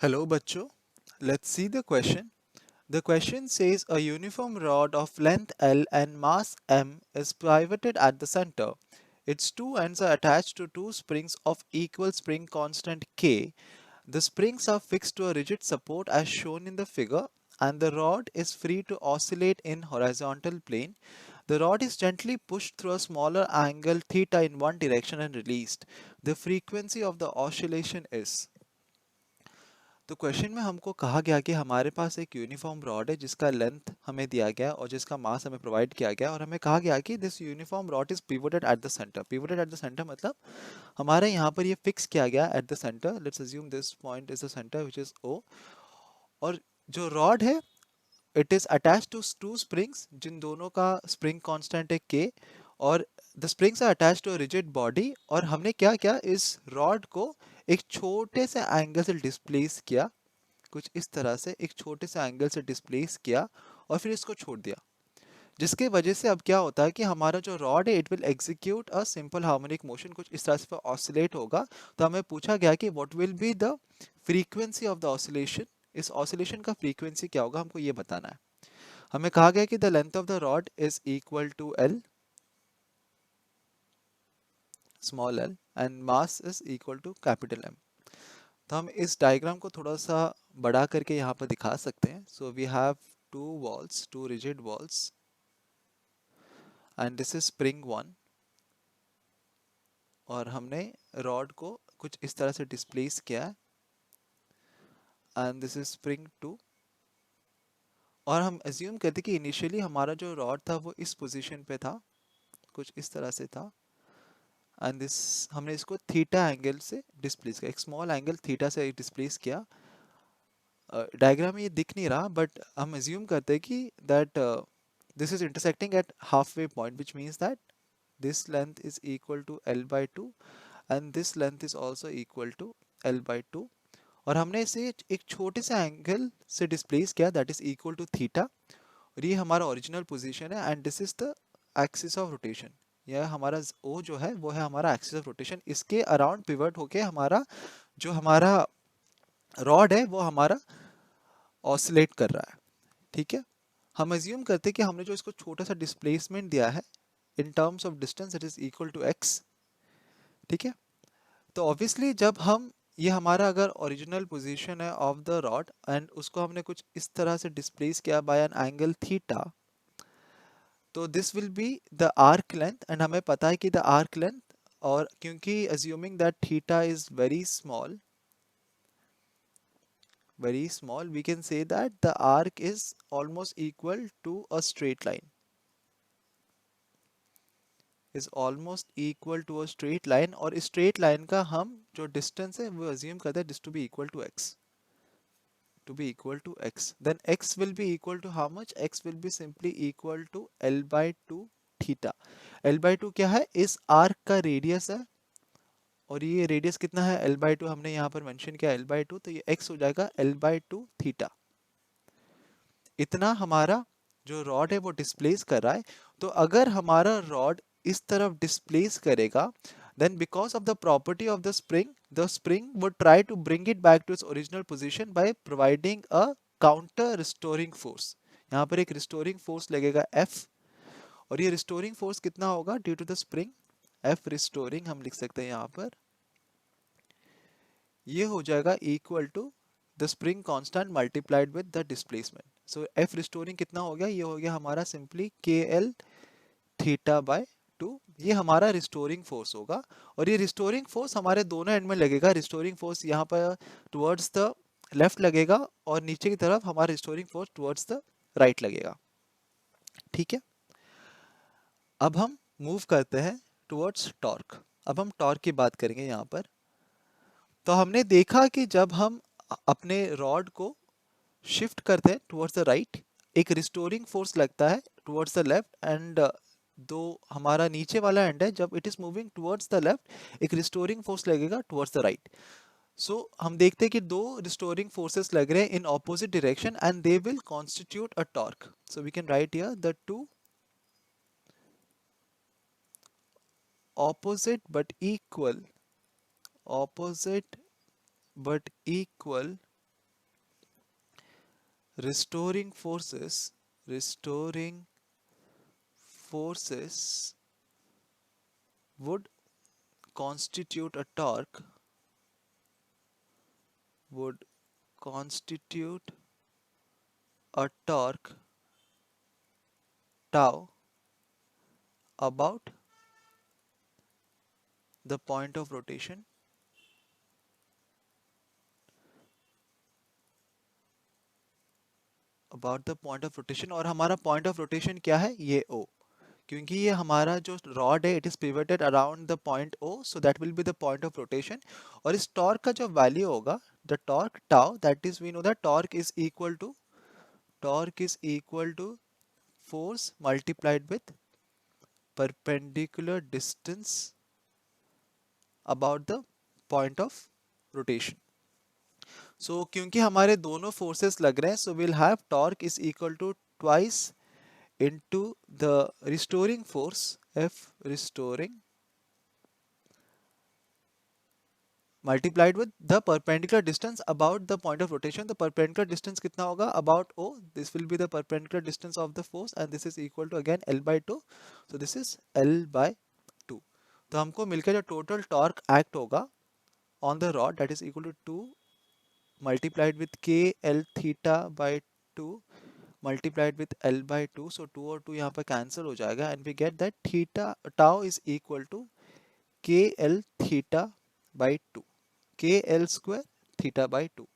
Hello, Bachcho. Let's see the question. The question says a uniform rod of length L and mass M is pivoted at the center. Its two ends are attached to two springs of equal spring constant K. The springs are fixed to a rigid support as shown in the figure, and the rod is free to oscillate in horizontal plane. The rod is gently pushed through a smaller angle theta in one direction and released. The frequency of the oscillation is. तो question में हमको कहा गया कि हमारे पास एक uniform rod है जिसका लेंथ हमें दिया गया है और जिसका मास हमें प्रोवाइड किया गया है, और हमें कहा गया कि this uniform rod is pivoted at the centre. Pivoted at the centre मतलब हमारे यहाँ पर ये फिक्स किया गया at the centre. Let's assume this point is the centre which is O. और जो रॉड है it is attached to two springs जिन दोनों का स्प्रिंग कांस्टेंट है के, और the springs are attached to rigid body. और हमने क्या किया, इस रॉड को एक छोटे से एंगल से डिस्प्लेस किया, कुछ इस तरह से एक छोटे से एंगल से डिस्प्लेस किया और फिर इसको छोड़ दिया, जिसके वजह से अब क्या होता है कि हमारा जो रॉड है it will execute a simple harmonic motion, कुछ इस तरह से ऑसिलेट होगा. तो हमें पूछा गया कि what will be the frequency of the oscillation. इस ऑसिलेशन का फ्रीक्वेंसी क्या होगा हमको ये बताना है. हमें कहा गया कि the length of the rod is equal to L small L and mass is equal to capital M. तो हम इस डायग्राम को थोड़ा सा बड़ा करके यहाँ पर दिखा सकते हैं. So we have two walls, two rigid walls, and this is spring one. और हमने रॉड को कुछ इस तरह से डिस्प्लेस किया है, and this is spring two. और हम एज्यूम करते कि इनिशियली हमारा जो रॉड था वो इस पोजीशन पे था, कुछ इस तरह से था, एंड दिस हमने इसको थीटा एंगल से डिस्प्लेस किया, एक स्मॉल एंगल थीटा से डिस्प्लेस किया. डायग्राम में ये दिख नहीं रहा बट हम एज्यूम करते हैं कि that this is intersecting at half way point, which means that this length is equal to L by 2 and this length is also equal to L by 2. और हमने इसे एक छोटे से एंगल से डिस्प्लेस किया that is equal to theta. और ये हमारा ओरिजिनल पोजीशन है and this is the axis of rotation. यह हमारा ओ जो है वो है हमारा एक्सिस ऑफ रोटेशन. इसके अराउंड पिवट होके हमारा जो हमारा रॉड है वो हमारा ऑसिलेट कर रहा है. ठीक है. हम एज्यूम करते हैं कि हमने जो इसको छोटा सा डिस्प्लेसमेंट दिया है in terms of distance it is equal to X. ठीक है. तो ऑब्वियसली जब हम ये हमारा अगर ओरिजिनल पोजीशन है ऑफ द रॉड एंड उसको हमने कुछ इस तरह से डिस्प्लेस किया बाय एन एंगल थीटा, तो this will be the arc length. And हमें पता है कि द आर्क लेंथ, और क्योंकि assuming that theta is very small, we can say that the arc is almost equal to a straight line, is almost equal to a straight line. और इस straight line का हम जो distance है वो assume करते हैं this to be equal to x, to be equal to x. Then x will be equal to how much? X will be simply equal to L by 2 theta. L by 2 क्या है? इस arc का radius है, और ये radius कितना है? L by 2 हमने यहाँ पर मेंशन किया L by 2, तो ये x हो जाएगा L by 2 थीटा. इतना हमारा जो रॉड है वो डिस्प्लेस कर रहा है. तो अगर हमारा रॉड इस तरफ डिस्प्लेस करेगा, then because of the property of the spring would try to bring it back to its original position by providing a counter restoring force. यहाँ पर एक रिस्टोरिंग फोर्स लगेगा F, और ये रिस्टोरिंग फोर्स कितना होगा due to the spring? F restoring हम लिख सकते हैं यहाँ पर, ये हो जाएगा equal to the spring constant multiplied with the displacement. So F restoring कितना हो गया? ये हो गया हमारा सिंपली के एल थीटा बाय 2. ये हमारा रिस्टोरिंग फोर्स होगा, और ये रिस्टोरिंग फोर्स हमारे दोनों एंड में लगेगा. रिस्टोरिंग फोर्स यहाँ पर टुवर्ड्स द लेफ्ट लगेगा और नीचे की तरफ हमारा restoring force towards the right लगेगा. ठीक है. अब हम मूव करते हैं टुवर्ड्स टॉर्क. अब हम टॉर्क की बात करेंगे यहाँ पर. तो हमने देखा कि जब हम अपने रॉड को शिफ्ट करते हैं टुवर्ड्स द राइट, एक रिस्टोरिंग फोर्स लगता है टुवर्ड्स द लेफ्ट, एंड दो हमारा नीचे वाला एंड है जब it is moving towards the left, एक रिस्टोरिंग फोर्स लगेगा टुवर्ड्स द राइट. सो हम देखते हैं कि दो रिस्टोरिंग फोर्सेस लग रहे हैं in opposite direction and they will constitute a torque. So we can write here the two opposite but equal opposite but equal restoring forces would constitute a torque would constitute a torque tau about the point of rotation और हमारा point of rotation क्या है, ये O, क्योंकि ये हमारा जो rod है it is pivoted around the point O, so that will be the point of rotation. और इस टॉर्क का जो वैल्यू होगा, the torque tau, that is we know that torque is equal to force multiplied with perpendicular distance about the point of rotation। So क्योंकि हमारे दोनों forces लग रहे हैं, so we'll have torque is equal to twice into the restoring force F restoring multiplied with the perpendicular distance about the point of rotation। The perpendicular distance कितना होगा, about O, this will be the perpendicular distance of the force and this is equal to again L by 2, so this is L by 2। तो हमको मिलकर जो total torque act होगा on the rod that is equal to 2 multiplied with k L theta by 2 multiplied with L by 2, so 2 और 2 यहाँ पर cancel हो जाएगा and we get that theta tau is equal to k L theta by 2, k L square theta by 2।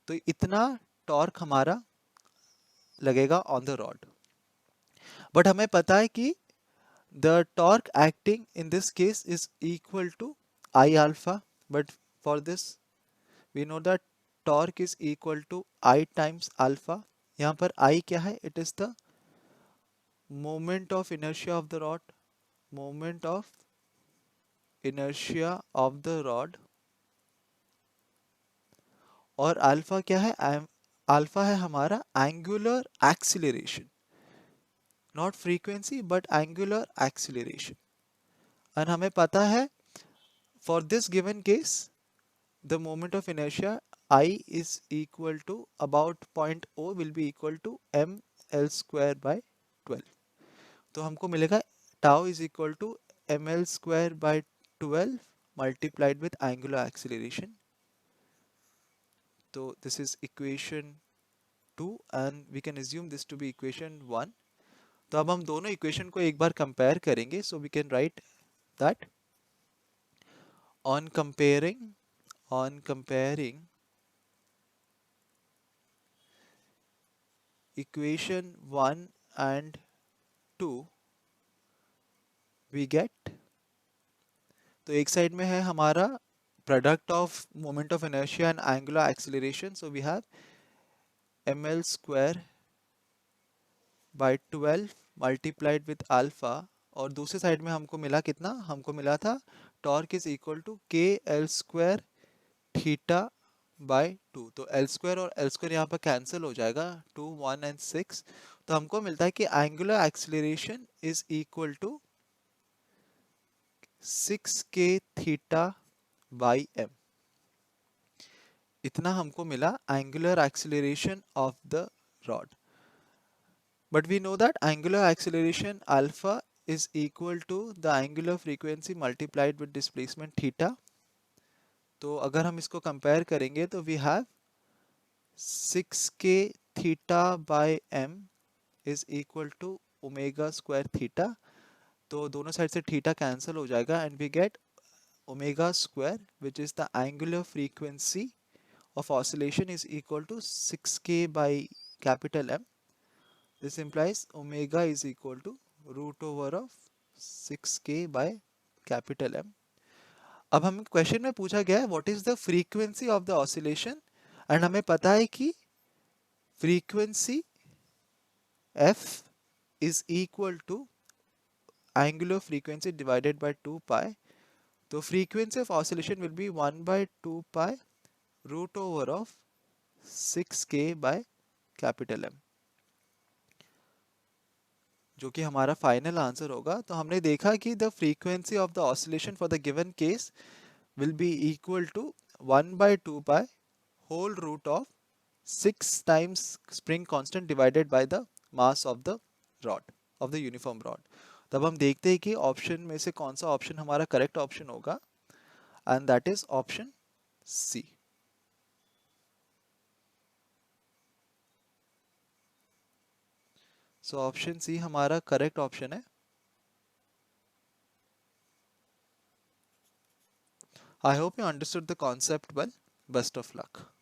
तो इतना torque हमारा लगेगा on the rod. But हमें पता है कि the torque acting in this case is equal to I alpha, but for this we know that torque is equal to I times alpha। यहाँ पर I क्या है, it is the moment of inertia of the rod, moment of inertia of the rod, और alpha क्या है, alpha है हमारा angular acceleration, not frequency but angular acceleration। और हमें पता है for this given case the moment of inertia I is equal to about point O will be equal to m L square by 12। तो हमको मिलेगा tau is equal to ml square by 12 multiplied with angular acceleration। तो this is equation 2 and we can assume this to be equation 1। तो अब हम दोनों equation को एक बार कंपेयर करेंगे, so we can write that on comparing equation 1 and 2 we get, तो एक साइड में है हमारा product of moment of inertia and angular acceleration, so we have ml square by 12 multiplied with alpha, और दूसरी साइड में हमको मिला कितना, हमको मिला था टॉर्क इज इक्वल टू के एल स्क्वायर थीटा बाय 2। तो एल स्क्वायर और एल स्क्वायर यहाँ पर कैंसिल हो जाएगा, 2 1 एंड 6। तो हमको मिलता है कि angular acceleration is equal to 6k theta by m। इतना हमको मिला angular acceleration of the rod. But we know that angular acceleration alpha is equal to the angular frequency multiplied with displacement theta। तो अगर हम इसको compare करेंगे तो we have 6k theta by m is equal to omega square theta. तो दोनों side से theta cancel हो जाएगा and we get omega square which is the angular frequency of oscillation is equal to 6k by capital M। This implies omega is equal to root over of 6k by capital M। अब हमें question में पूछा गया है what is the frequency of the oscillation, and हमें पता है कि frequency f is equal to angular frequency divided by 2 pi। तो frequency of oscillation will be 1 by 2 pi root over of 6k by capital M, जो कि हमारा final answer होगा। तो हमने देखा कि the frequency of the oscillation for the given case will be equal to 1 by 2 pi whole root of 6 times spring constant divided by the mass of the rod, of the uniform rod. तब हम देखते हैं कि option में से कौन सा option हमारा करेक्ट ऑप्शन होगा, and that is option C. So option C हमारा करेक्ट ऑप्शन है. I hope you understood the concept well. Best of luck.